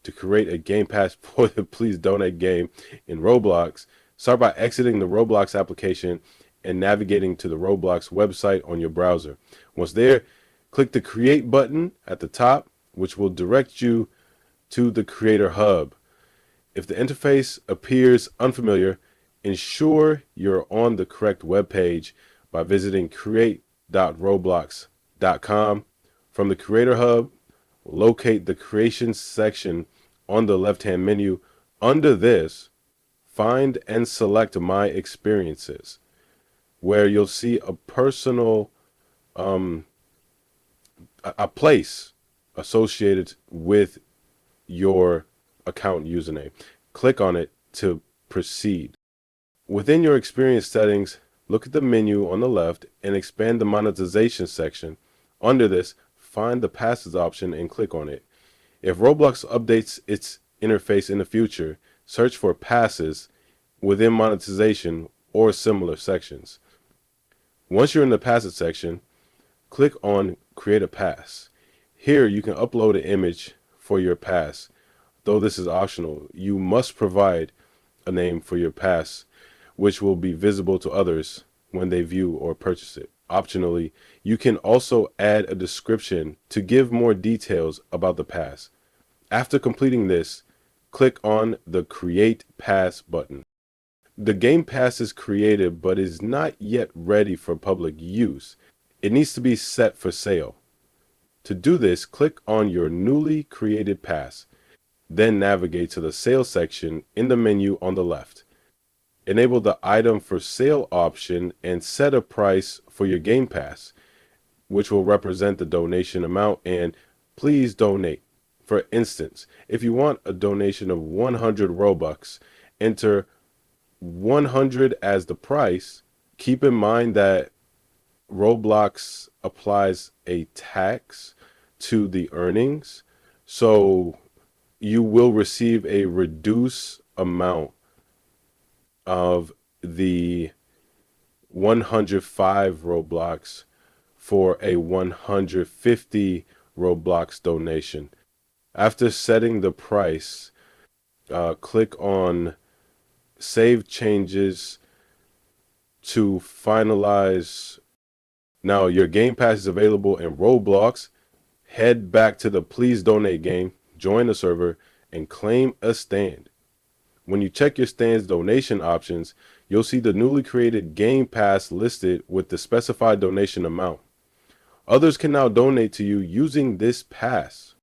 to create a Game Pass for the Please Donate game in Roblox, start by exiting the Roblox application and navigating to the Roblox website on your browser. Once there, click the Create button at the top, which will direct you to the Creator Hub. If the interface appears unfamiliar, ensure you're on the correct web page by visiting create.roblox.com. From the Creator Hub, locate the Creation section on the left-hand menu. Under this, find and select My Experiences, where you'll see a personal a place associated with your account username. Click on it to proceed. Within your experience settings, look at the menu on the left and expand the monetization section. Under this, find the passes option and click on it. If Roblox updates its interface in the future, search for passes within monetization or similar sections. Once you're in the passes section, click on Create a Pass. Here you can upload an image for your pass. Though this is optional, you must provide a name for your pass, which will be visible to others when they view or purchase it. Optionally, you can also add a description to give more details about the pass. After completing this, click on the Create Pass button. The Game Pass is created but is not yet ready for public use. It needs to be set for sale. To do this, click on your newly created pass, then navigate to the sales section in the menu on the left. Enable the item for sale option and set a price for your Game Pass, which will represent the donation amount and please donate. For instance, if you want a donation of 100 Robux, enter 100 as the price. Keep in mind that Roblox applies a tax to the earnings, so you will receive a reduced amount of the 105 Roblox for a 150 Roblox donation. After setting the price, click on Save Changes to finalize. Now your Game Pass is available in Roblox. Head back to the Please Donate game, join the server, and claim a stand. When you check your stand's donation options, you'll see the newly created Game Pass listed with the specified donation amount. Others can now donate to you using this pass.